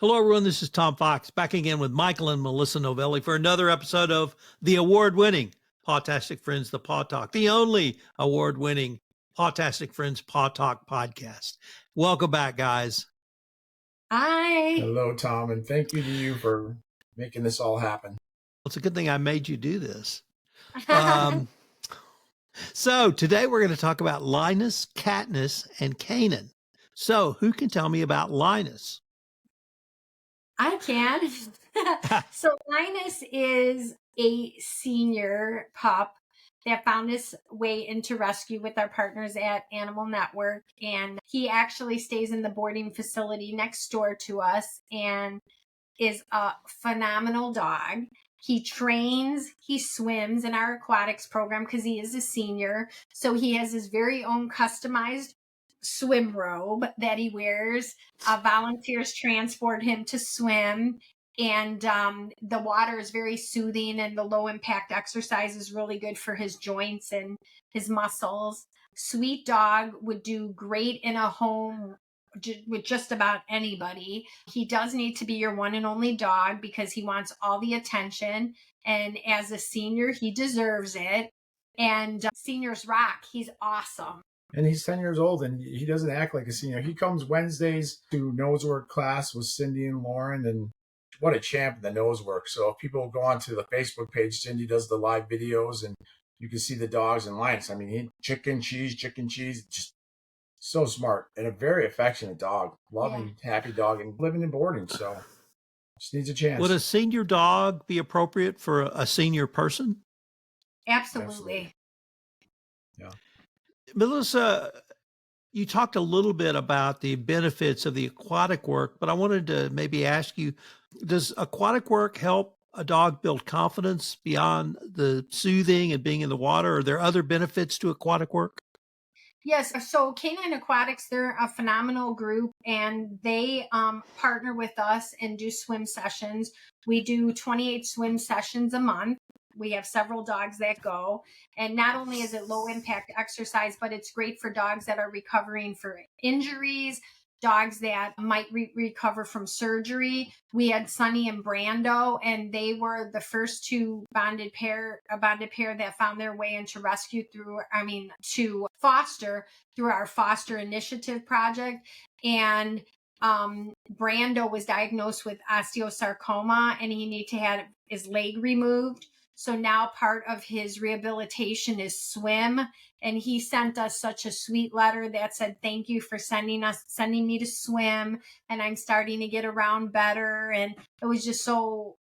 Hello, everyone. This is Tom Fox back again with Michael and Melissa Novelli for another episode of the award-winning Pawtastic Friends, the Paw Talk, the only award-winning Pawtastic Friends Paw Talk podcast. Welcome back, guys. Hi. Hello, Tom, and thank you to you for making this all happen. It's a good thing I made you do this. So today we're going to talk about Linus, Katniss, and Kanan. So who can tell me about Linus? I can. So Linus is a senior pup that found his way into rescue with our partners at Animal Network. And he actually stays in the boarding facility next door to us and is a phenomenal dog. He trains, he swims in our aquatics program because he is a senior. So he has his very own customized swim robe that he wears. Volunteers transport him to swim, and the water is very soothing, and the low impact exercise is really good for his joints and his muscles. Sweet dog would do great in a home with just about anybody. He does need to be your one and only dog because he wants all the attention, and as a senior he deserves it. And seniors rock. He's awesome. And he's 10 years old, and he doesn't act like a senior. He comes Wednesdays to nosework class with Cindy and Lauren, and what a champ in the nosework. So if people go onto the Facebook page, Cindy does the live videos, and you can see the dogs and Linus. I mean, chicken cheese, just so smart and a very affectionate dog, loving, happy dog, and living in boarding. So just needs a chance. Would a senior dog be appropriate for a senior person? Absolutely. Yeah. Melissa, you talked a little bit about the benefits of the aquatic work, but I wanted to maybe ask you, does aquatic work help a dog build confidence beyond the soothing and being in the water? Are there other benefits to aquatic work? Yes. So Canine Aquatics, they're a phenomenal group, and they partner with us and do swim sessions. We do 28 swim sessions a month. We have several dogs that go, and not only is it low impact exercise, but it's great for dogs that are recovering for injuries, dogs that might recover from surgery. We had Sunny and Brando, and they were the first two a bonded pair that found their way into rescue to foster through our foster initiative project. And Brando was diagnosed with osteosarcoma, and he needed to have his leg removed. So now part of his rehabilitation is swim. And he sent us such a sweet letter that said, thank you for sending me to swim. And I'm starting to get around better. And it was just so,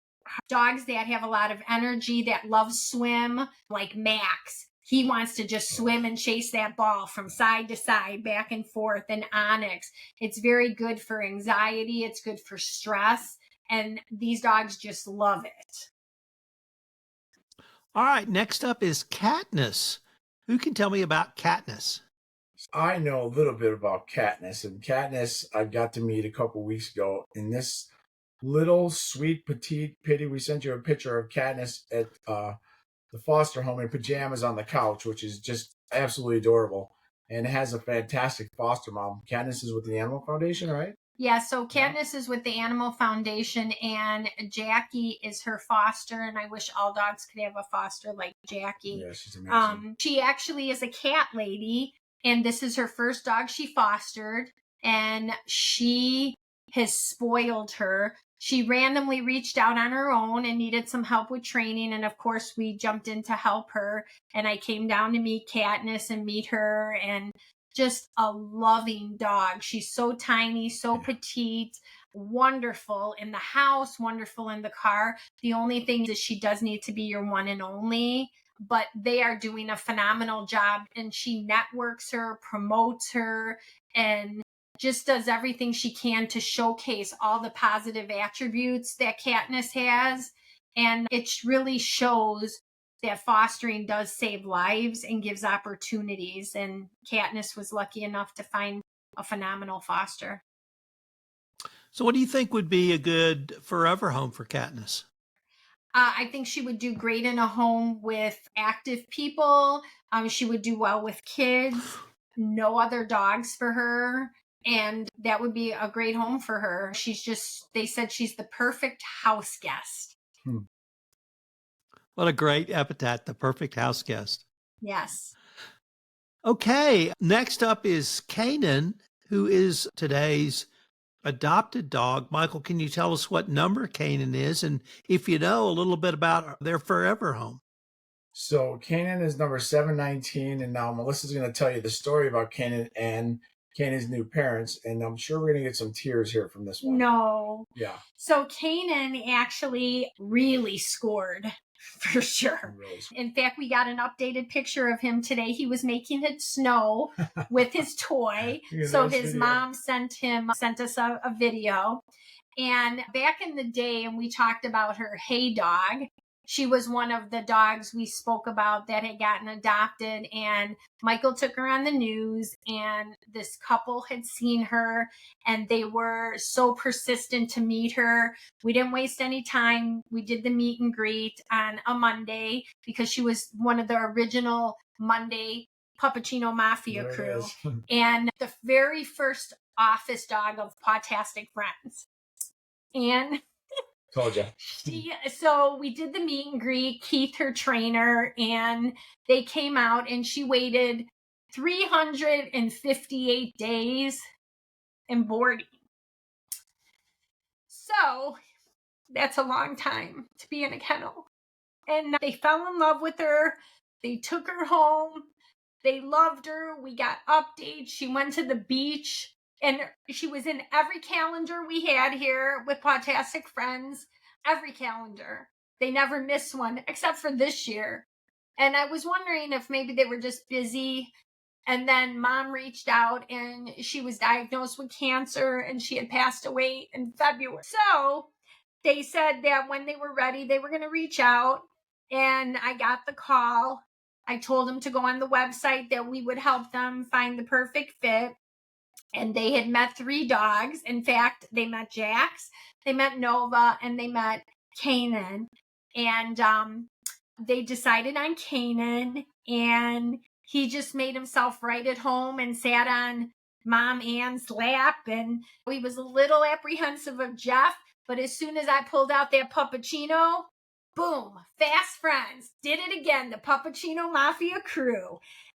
dogs that have a lot of energy, that love swim, like Max. He wants to just swim and chase that ball from side to side, back and forth. And Onyx, it's very good for anxiety. It's good for stress. And these dogs just love it. All right, next up is Katniss. Who can tell me about Katniss? I know a little bit about Katniss, and Katniss I got to meet a couple weeks ago. In this little sweet petite pitty, we sent you a picture of Katniss at the foster home in pajamas on the couch, which is just absolutely adorable, and has a fantastic foster mom. Katniss is with the Animal Foundation, right? Yeah, so Katniss is with the Animal Foundation, and Jackie is her foster, and I wish all dogs could have a foster like Jackie. Yeah, she's amazing. She actually is a cat lady, and this is her first dog she fostered, and she has spoiled her. She randomly reached out on her own and needed some help with training, and of course we jumped in to help her, and I came down to meet Katniss and meet her, and just a loving dog. She's so tiny, so petite, wonderful in the house, wonderful in the car. The only thing is she does need to be your one and only, but they are doing a phenomenal job, and she networks her, promotes her, and just does everything she can to showcase all the positive attributes that Katniss has. And it really shows that fostering does save lives and gives opportunities. And Katniss was lucky enough to find a phenomenal foster. So what do you think would be a good forever home for Katniss? I think she would do great in a home with active people. She would do well with kids. No other dogs for her. And that would be a great home for her. They said she's the perfect house guest. What a great epithet, the perfect house guest. Yes. Okay, next up is Kanan, who is today's adopted dog. Michael, can you tell us what number Kanan is? And if you know a little bit about their forever home. So Kanan is number 719, and now Melissa's going to tell you the story about Kanan and Kanan's new parents, and I'm sure we're going to get some tears here from this one. No. Yeah. So Kanan actually really scored for sure. Really. In fact, we got an updated picture of him today. He was making it snow with his toy. So his mom sent us a video. And back in the day, and we talked about her Hey Dog. She was one of the dogs we spoke about that had gotten adopted, and Michael took her on the news, and this couple had seen her, and they were so persistent to meet her. We didn't waste any time. We did the meet and greet on a Monday because she was one of the original Monday Puppuccino Mafia crew and the very first office dog of Pawtastic Friends. And told you. So we did the meet and greet, Keith, her trainer, and they came out, and she waited 358 days in boarding. So that's a long time to be in a kennel. And they fell in love with her. They took her home. They loved her. We got updates. She went to the beach. And she was in every calendar we had here with Pawtastic Friends, every calendar. They never missed one, except for this year. And I was wondering if maybe they were just busy. And then mom reached out, and she was diagnosed with cancer, and she had passed away in February. So they said that when they were ready, they were going to reach out. And I got the call. I told them to go on the website, that we would help them find the perfect fit. And they had met 3 dogs. In fact, they met Jax, they met Nova, and they met Kanan. And they decided on Kanan, and he just made himself right at home and sat on Mom Ann's lap. And he was a little apprehensive of Jeff, but as soon as I pulled out that puppuccino, boom, fast friends, did it again, the Puppuccino Mafia crew.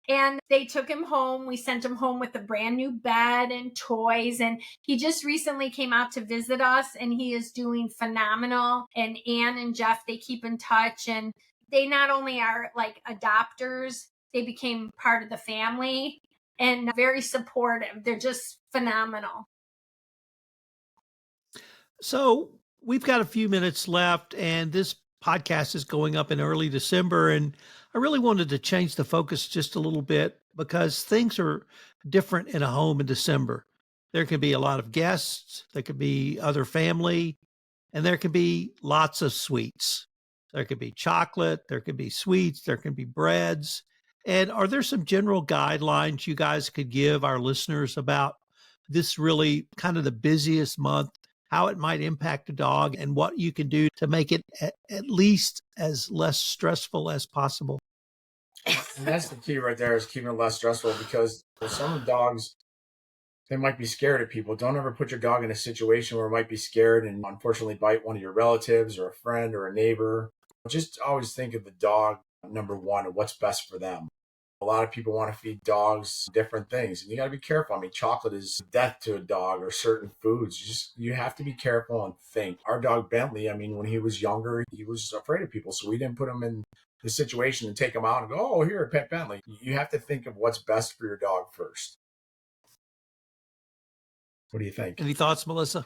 And they took him home. We sent him home with a brand new bed and toys. And he just recently came out to visit us, and he is doing phenomenal. And Ann and Jeff, they keep in touch. And they not only are like adopters, they became part of the family and very supportive. They're just phenomenal. So we've got a few minutes left, and this podcast is going up in early December. And I really wanted to change the focus just a little bit, because things are different in a home in December. There can be a lot of guests, there could be other family, and there can be lots of sweets. There could be chocolate, there could be sweets, there can be breads. And are there some general guidelines you guys could give our listeners about this really kind of the busiest month, how it might impact a dog, and what you can do to make it at least as less stressful as possible? And that's the key right there, is keeping it less stressful, because some dogs, they might be scared of people. Don't ever put your dog in a situation where it might be scared and unfortunately bite one of your relatives or a friend or a neighbor. Just always think of the dog, number one, and what's best for them. A lot of people want to feed dogs different things, and you got to be careful. I mean, chocolate is death to a dog, or certain foods. You have to be careful and think. Our dog Bentley, I mean, when he was younger, he was afraid of people, so we didn't put him in the situation and take him out and go, oh, here, pet Bentley. You have to think of what's best for your dog first. What do you think? Any thoughts, Melissa?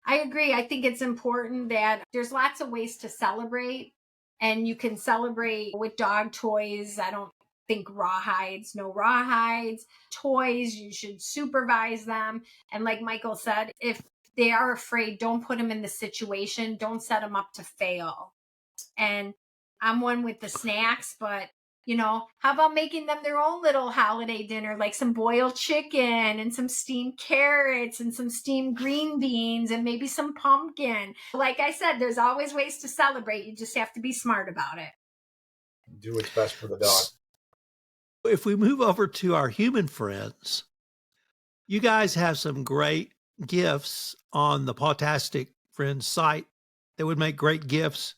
I agree. I think it's important that there's lots of ways to celebrate, and you can celebrate with dog toys. I don't think rawhides, no rawhides. Toys, you should supervise them. And like Michael said, if they are afraid, don't put them in the situation. Don't set them up to fail. And I'm one with the snacks, but how about making them their own little holiday dinner, like some boiled chicken and some steamed carrots and some steamed green beans and maybe some pumpkin. Like I said, there's always ways to celebrate. You just have to be smart about it. Do what's best for the dog. If we move over to our human friends, You guys have some great gifts on the Pawtastic Friends site that would make great gifts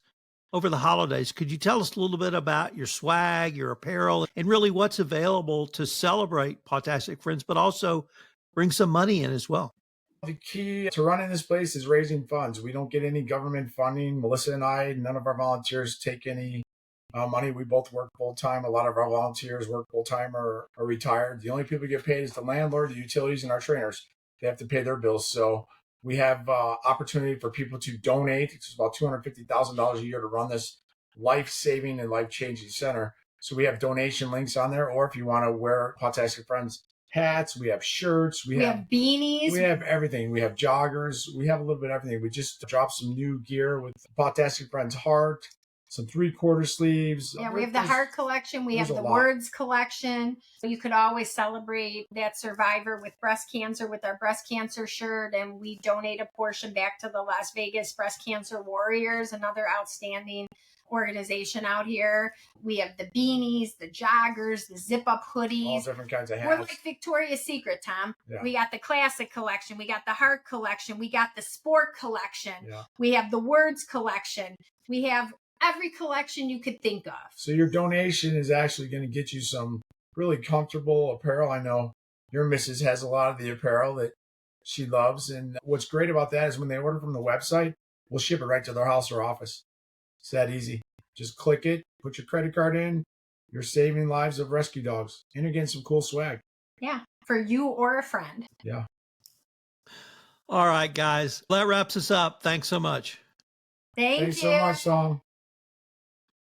over the holidays. Could you tell us a little bit about your swag, your apparel, and really what's available to celebrate Pawtastic Friends, but also bring some money in as well? The key to running this place is raising funds. We don't get any government funding. Melissa and I, none of our volunteers take any money. We both work full time. A lot of our volunteers work full time or are retired. The only people who get paid is the landlord, the utilities, and our trainers. They have to pay their bills. So we have opportunity for people to donate. It's about $250,000 a year to run this life-saving and life-changing center. So we have donation links on there. Or if you want to wear Pawtastic Friends hats, we have shirts, We have beanies. we have everything. We have joggers. We have a little bit of everything. We just dropped some new gear with Pawtastic Friends heart, some 3/4 sleeves. Yeah, we have the heart collection. We have there's the a lot. words collection. You could always celebrate that survivor with breast cancer with our breast cancer shirt. And we donate a portion back to the Las Vegas Breast Cancer Warriors, another outstanding organization out here. We have the beanies, the joggers, the zip up All hoodies. different kinds of We're hats. like Victoria's Secret, Tom. Yeah. We got the classic collection. We got the heart collection. We got the sport collection. Yeah. We have the words collection. We have every collection you could think of. So your donation is actually going to get you some really comfortable apparel. I know your missus has a lot of the apparel that she loves. And what's great about that is when they order from the website, we'll ship it right to their house or office. It's that easy. Just click it, put your credit card in. You're saving lives of rescue dogs. And you're getting some cool swag. Yeah, for you or a friend. Yeah. All right, guys, that wraps us up. Thanks so much. Thank Thanks you. so much, Tom.